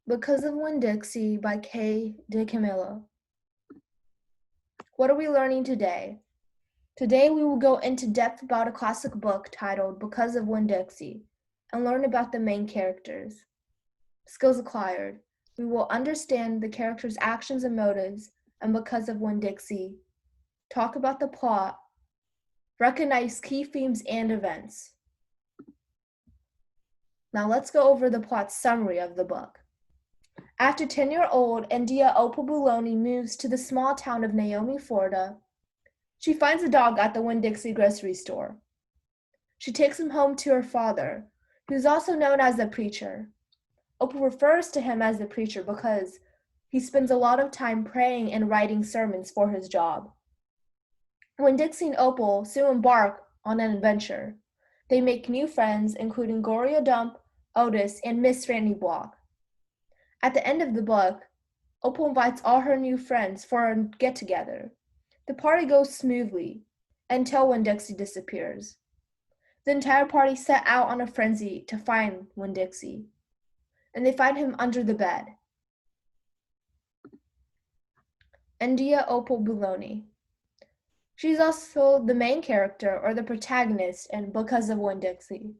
Because of Winn-Dixie by K. DeCamillo. What are we learning today? Today we will go into depth about a classic book titled Because of Winn-Dixie and learn about the main characters. Skills acquired. We will understand the characters' actions and motives, and because of Winn-Dixie, talk about the plot, recognize key themes and events. Now let's go over the plot summary of the book. After 10-year-old India Opal Bologna moves to the small town of Naomi, Florida, she finds a dog at the Winn-Dixie grocery store. She takes him home to her father, who is also known as the preacher. Opal refers to him as the preacher because he spends a lot of time praying and writing sermons for his job. Winn-Dixie and Opal soon embark on an adventure. They make new friends, including Gloria Dump, Otis, and Miss Randy Block. At the end of the book, Opal invites all her new friends for a get-together. The party goes smoothly until Winn-Dixie disappears. The entire party set out on a frenzy to find Winn-Dixie, and they find him under the bed. India Opal Bologna. She's also the main character or the protagonist in Because of Winn-Dixie.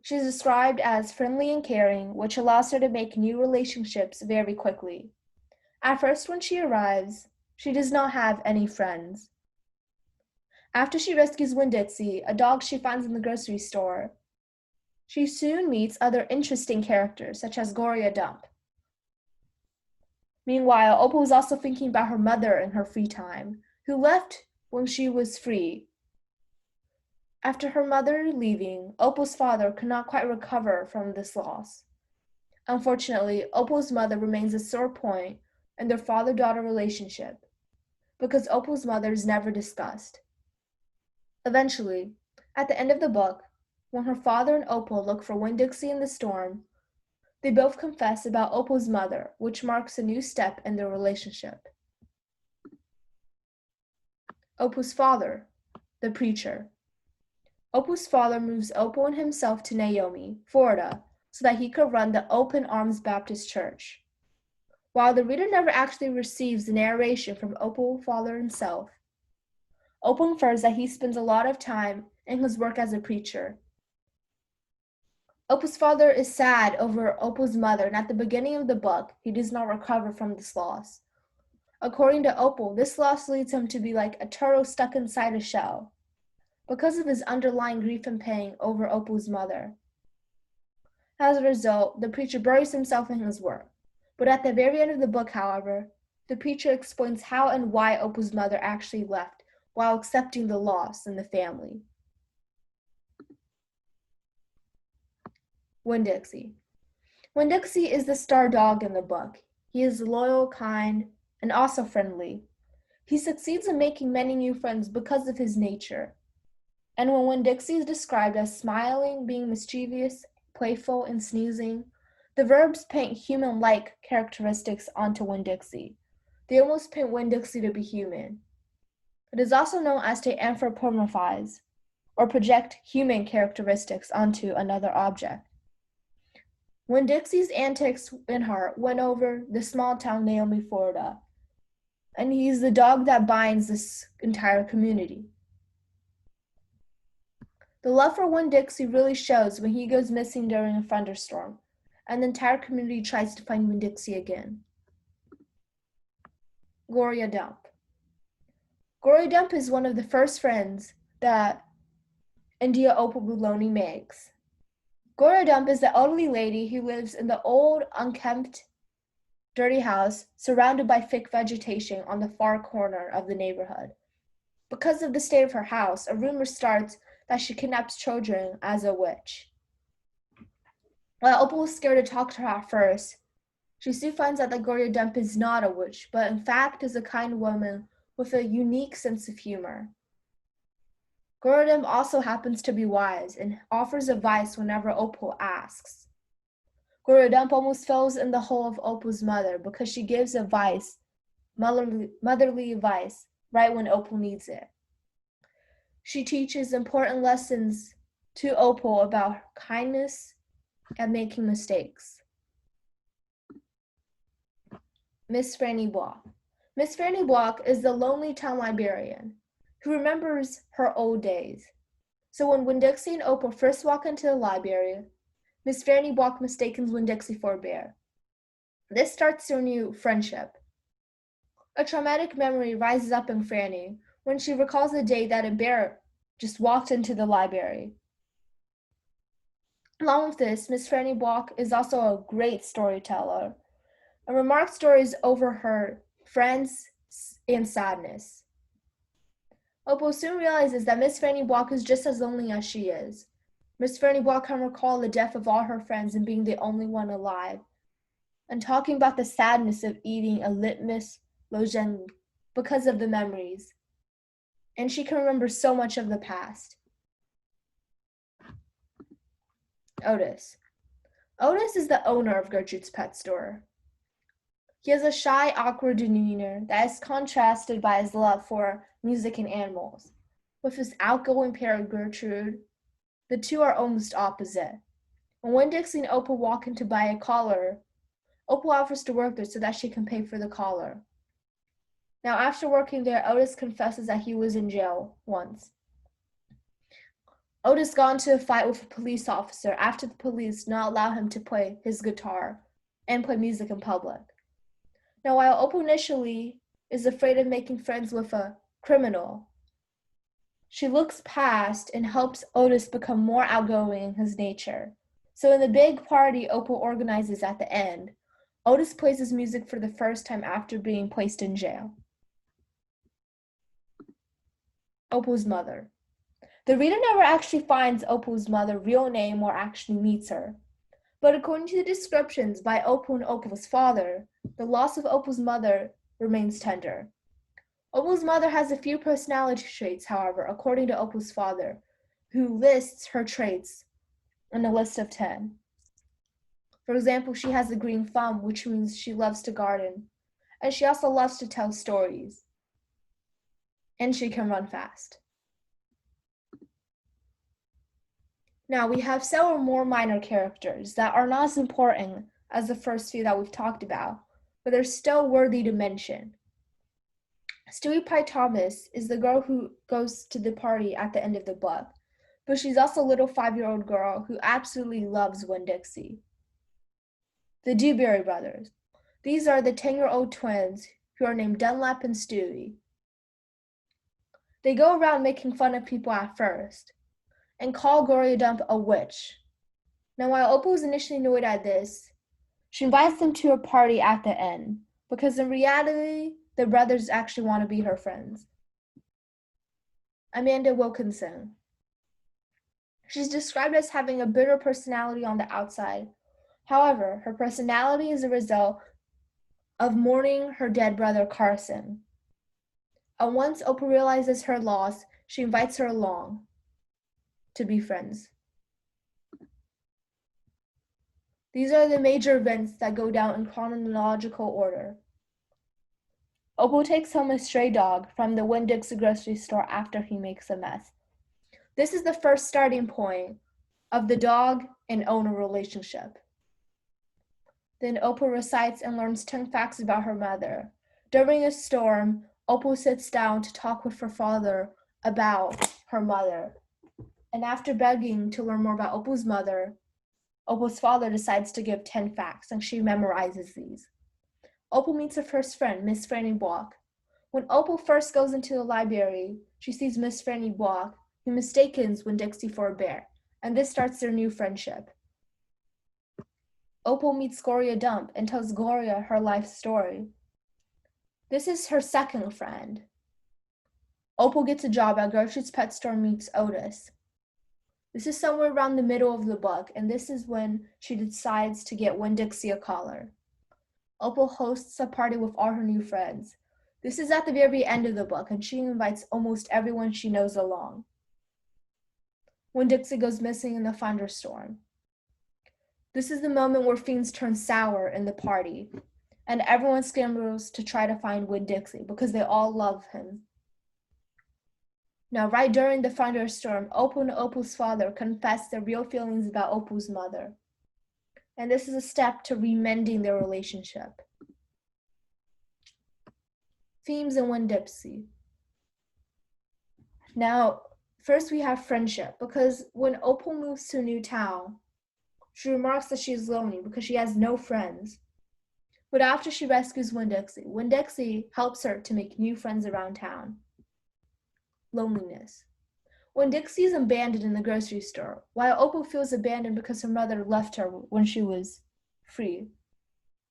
She's described as friendly and caring, which allows her to make new relationships very quickly. At first, when she arrives, she does not have any friends. After she rescues Winn-Dixie, a dog she finds in the grocery store, she soon meets other interesting characters, such as Gloria Dump. Meanwhile, Opal is also thinking about her mother in her free time, who left when she was free. After her mother leaving, Opal's father could not quite recover from this loss. Unfortunately, Opal's mother remains a sore point in their father-daughter relationship, because Opal's mother is never discussed. Eventually, at the end of the book, when her father and Opal look for Winn-Dixie in the storm, they both confess about Opal's mother, which marks a new step in their relationship. Opal's father, the preacher. Opal's father moves Opal and himself to Naomi, Florida, so that he could run the Open Arms Baptist Church. While the reader never actually receives the narration from Opal's father himself, Opal infers that he spends a lot of time in his work as a preacher. Opal's father is sad over Opal's mother, and at the beginning of the book, he does not recover from this loss. According to Opal, this loss leads him to be like a turtle stuck inside a shell, because of his underlying grief and pain over Opal's mother. As a result, the preacher buries himself in his work. But at the very end of the book, however, the preacher explains how and why Opal's mother actually left while accepting the loss in the family. Winn-Dixie. Winn-Dixie is the star dog in the book. He is loyal, kind, and also friendly. He succeeds in making many new friends because of his nature. And when Winn-Dixie is described as smiling, being mischievous, playful, and sneezing, the verbs paint human-like characteristics onto Winn-Dixie. They almost paint Winn-Dixie to be human. It is also known as to anthropomorphize, or project human characteristics onto another object. Winn-Dixie's antics in heart went over the small town Naomi, Florida, and he's the dog that binds this entire community. The love for Winn-Dixie really shows when he goes missing during a thunderstorm, and the entire community tries to find Winn-Dixie again. Gloria Dump. Gloria Dump is one of the first friends that India Opal Bologna makes. Gloria Dump is the elderly lady who lives in the old, unkempt, dirty house surrounded by thick vegetation on the far corner of the neighborhood. Because of the state of her house, a rumor starts that she kidnaps children as a witch. While Opal is scared to talk to her at first, she soon finds out that Gloria Dump is not a witch, but in fact is a kind woman with a unique sense of humor. Gloria Dump also happens to be wise and offers advice whenever Opal asks. Gloria Dump almost falls in the hole of Opal's mother because she gives advice, motherly advice, right when Opal needs it. She teaches important lessons to Opal about kindness and making mistakes. Miss Franny Block. Miss Franny Block is the lonely town librarian who remembers her old days. So when Winn-Dixie and Opal first walk into the library, Miss Franny Block mistakes Winn-Dixie for a bear. This starts their new friendship. A traumatic memory rises up in Franny when she recalls the day that a bear just walked into the library. Along with this, Miss Franny Block is also a great storyteller and remarks stories over her friends and sadness. Opal soon realizes that Miss Franny Block is just as lonely as she is. Miss Franny Block can recall the death of all her friends and being the only one alive, and talking about the sadness of eating a litmus lozenge because of the memories. And she can remember so much of the past. Otis. Otis is the owner of Gertrude's pet store. He has a shy, awkward demeanor that is contrasted by his love for music and animals. With his outgoing parent Gertrude, the two are almost opposite. When Winn-Dixie and Opal walk in to buy a collar, Opal offers to work there so that she can pay for the collar. Now, after working there, Otis confesses that he was in jail once. Otis got into a fight with a police officer after the police did not allow him to play his guitar and play music in public. Now, while Opal initially is afraid of making friends with a criminal, she looks past and helps Otis become more outgoing in his nature. So in the big party Opal organizes at the end, Otis plays his music for the first time after being placed in jail. Opal's mother. The reader never actually finds Opal's mother's real name or actually meets her. But according to the descriptions by Opal and Opal's father, the loss of Opal's mother remains tender. Opal's mother has a few personality traits, however, according to Opal's father, who lists her traits in a list of 10. For example, she has a green thumb, which means she loves to garden, and she also loves to tell stories, and she can run fast. Now, we have several more minor characters that are not as important as the first few that we've talked about, but they're still worthy to mention. Stewie Pye Thomas is the girl who goes to the party at the end of the book, but she's also a little 5-year-old girl who absolutely loves Winn-Dixie. The Dewberry brothers. These are the 10-year-old twins who are named Dunlap and Stewie. They go around making fun of people at first, and call Gloria Dump a witch. Now, while Opal was initially annoyed at this, she invites them to a party at the end, because in reality, the brothers actually want to be her friends. Amanda Wilkinson. She's described as having a bitter personality on the outside. However, her personality is a result of mourning her dead brother Carson. And once Opal realizes her loss, she invites her along to be friends. These are the major events that go down in chronological order. Opal takes home a stray dog from the Winn-Dixie grocery store after he makes a mess. This is the first starting point of the dog and owner relationship. Then Opal recites and learns 10 facts about her mother. During a storm, Opal sits down to talk with her father about her mother. And after begging to learn more about Opal's mother, Opal's father decides to give 10 facts, and she memorizes these. Opal meets her first friend, Miss Franny Block. When Opal first goes into the library, she sees Miss Franny Block, who mistakes Winn-Dixie for a bear, and this starts their new friendship. Opal meets Gloria Dump and tells Gloria her life story. This is her second friend. Opal gets a job at Gertrude's pet store and meets Otis. This is somewhere around the middle of the book, and this is when she decides to get Winn-Dixie a collar. Opal hosts a party with all her new friends. This is at the very end of the book, and she invites almost everyone she knows along. Winn-Dixie goes missing in the thunderstorm. This is the moment where things turn sour in the party, and everyone scrambles to try to find Winn-Dixie because they all love him. Now, right during the thunderstorm, Opal and Opal's father confess their real feelings about Opal's mother. And this is a step to remending their relationship. Themes in Winn-Dixie. Now, first we have friendship, because when Opal moves to a new town, she remarks that she is lonely because she has no friends. But after she rescues Winn-Dixie, Winn-Dixie helps her to make new friends around town. Loneliness. Winn-Dixie is abandoned in the grocery store, while Opal feels abandoned because her mother left her when she was free.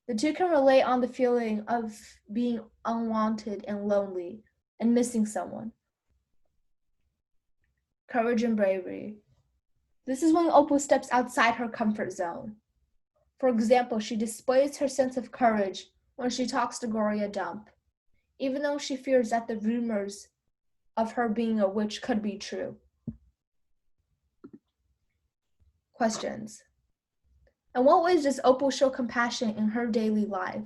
The two can relate on the feeling of being unwanted and lonely and missing someone. Courage and bravery. This is when Opal steps outside her comfort zone. For example, she displays her sense of courage when she talks to Gloria Dump, even though she fears that the rumors of her being a witch could be true. Questions. In what ways does Opal show compassion in her daily life?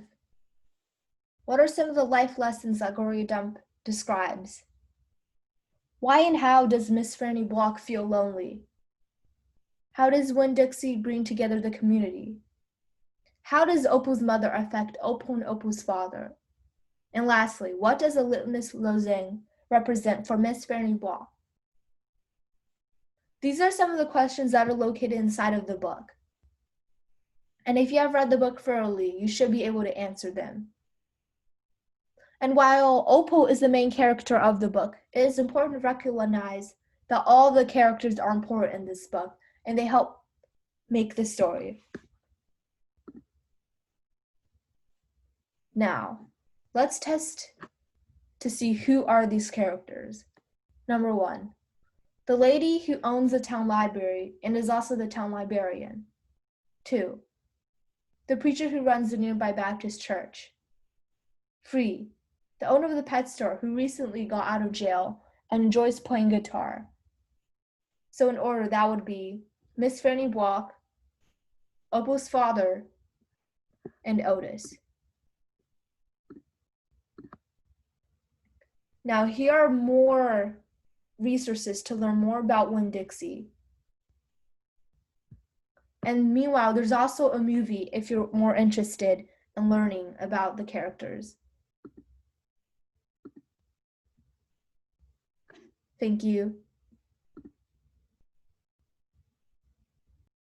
What are some of the life lessons that Gloria Dump describes? Why and how does Miss Franny Block feel lonely? How does Winn-Dixie bring together the community? How does Opal's mother affect Opal and Opal's father? And lastly, what does a litmus lozenge represent for Miss Franny Block? These are some of the questions that are located inside of the book. And if you have read the book thoroughly, you should be able to answer them. And while Opal is the main character of the book, it is important to recognize that all the characters are important in this book, and they help make the story. Now, let's test to see who are these characters. Number 1, the lady who owns the town library and is also the town librarian. 2, the preacher who runs the nearby Baptist church. 3, the owner of the pet store who recently got out of jail and enjoys playing guitar. So in order, that would be Miss Franny Block, Opal's father, and Otis. Now, here are more resources to learn more about Winn-Dixie. And meanwhile, there's also a movie if you're more interested in learning about the characters. Thank you.